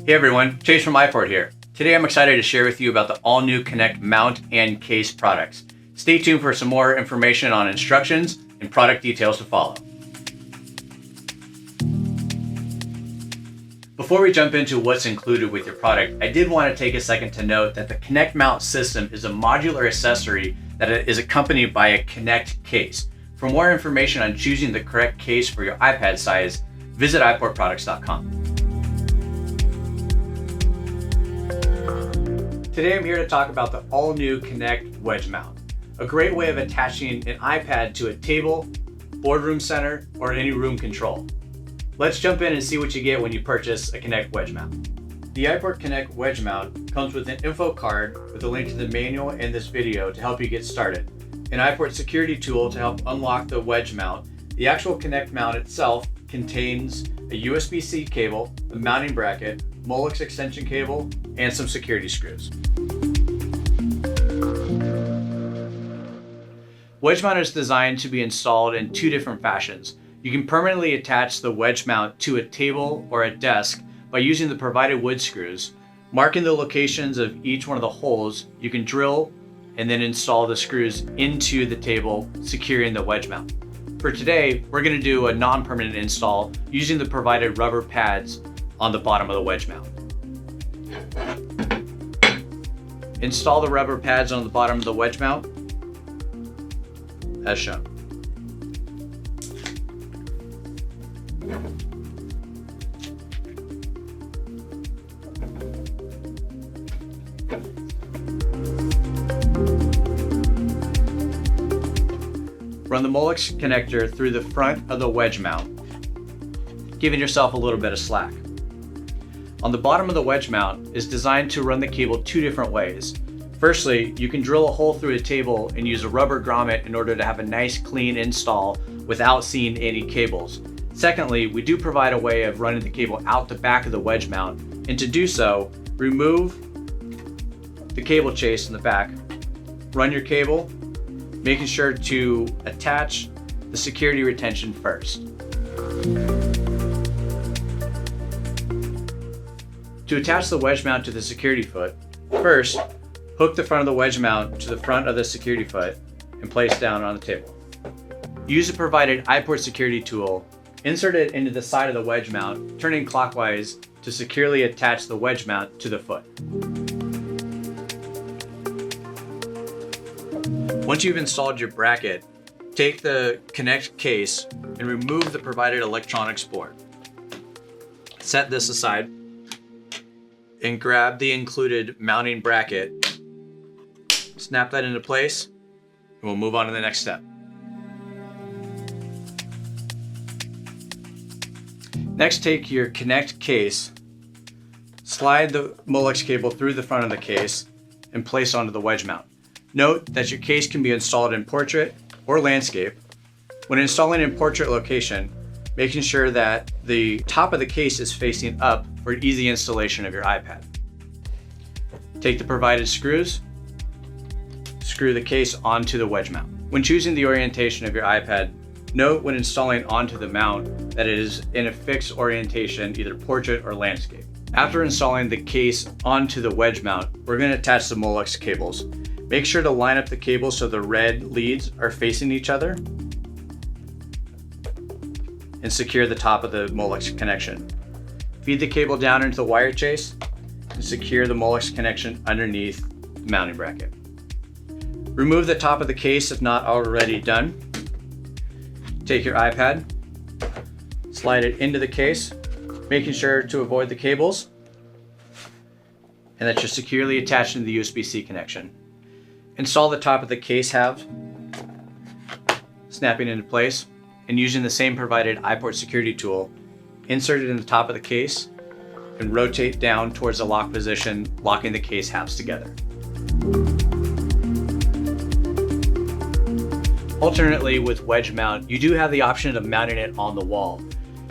Hey everyone, Chase from IPORT here. Today I'm excited to share with you about the all-new Connect mount and case products. Stay tuned for some more information on instructions and product details to follow. Before we jump into what's included with your product, I did want to take a second to note that the Connect mount system is a modular accessory that is accompanied by a Connect case. For more information on choosing the correct case for your iPad size, visit iportproducts.com. Today I'm here to talk about the all-new Connect WedgeMount, a great way of attaching an iPad to a table, boardroom center, or any room control. Let's jump in and see what you get when you purchase a Connect WedgeMount. The IPORT Connect WedgeMount comes with an info card with a link to the manual and this video to help you get started, an IPORT security tool to help unlock the WedgeMount. The actual Connect mount itself contains a USB-C cable, a mounting bracket, Molex extension cable, and some security screws. WedgeMount is designed to be installed in two different fashions. You can permanently attach the WedgeMount to a table or a desk by using the provided wood screws. Marking the locations of each one of the holes, you can drill and then install the screws into the table, securing the WedgeMount. For today, we're going to do a non-permanent install using the provided rubber pads on the bottom of the WedgeMount. Install the rubber pads on the bottom of the WedgeMount as shown. Run the Molex connector through the front of the WedgeMount, giving yourself a little bit of slack. On the bottom of the WedgeMount is designed to run the cable two different ways. Firstly, you can drill a hole through a table and use a rubber grommet in order to have a nice clean install without seeing any cables. Secondly, we do provide a way of running the cable out the back of the WedgeMount, and to do so, remove the cable chase in the back, run your cable, making sure to attach the security retention first. To attach the WedgeMount to the security foot, first, hook the front of the WedgeMount to the front of the security foot and place down on the table. Use the provided IPORT security tool, insert it into the side of the WedgeMount, turning clockwise to securely attach the WedgeMount to the foot. Once you've installed your bracket, take the Connect case and remove the provided electronics board. Set this aside and grab the included mounting bracket, snap that into place, and we'll move on to the next step. Next, take your Connect case, slide the Molex cable through the front of the case, and place onto the WedgeMount. Note that your case can be installed in portrait or landscape. When installing in portrait location, making sure that the top of the case is facing up for easy installation of your iPad. Take the provided screws, screw the case onto the WedgeMount. When choosing the orientation of your iPad, note when installing onto the mount that it is in a fixed orientation, either portrait or landscape. After installing the case onto the WedgeMount, we're going to attach the Molex cables. Make sure to line up the cables so the red leads are facing each other and secure the top of the Molex connection. Feed the cable down into the wire chase and secure the Molex connection underneath the mounting bracket. Remove the top of the case if not already done. Take your iPad, slide it into the case, making sure to avoid the cables, and that you're securely attached to the USB-C connection. Install the top of the case halves, snapping into place, and using the same provided IPORT security tool, insert it in the top of the case and rotate down towards the lock position, locking the case halves together. Alternately, with WedgeMount, you do have the option of mounting it on the wall.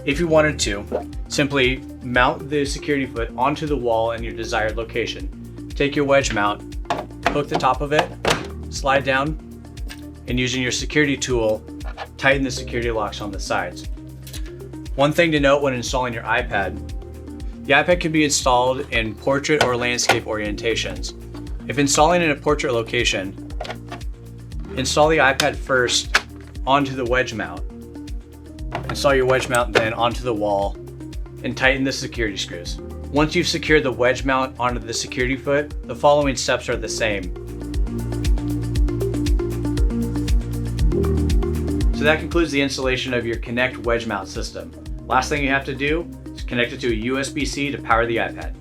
If you wanted to, simply mount the security foot onto the wall in your desired location. Take your WedgeMount, hook the top of it, slide down, and using your security tool, tighten the security locks on the sides. One thing to note when installing your iPad, The iPad can be installed in portrait or landscape orientations. If installing in a portrait location, install the iPad first onto the wedge mount. Install your wedge mount then onto the wall and tighten the security screws. Once you've secured the wedge mount onto the security foot, the following steps are the same. So that concludes the installation of your Connect wedge mount system. Last thing you have to do is connect it to a USB-C to power the iPad.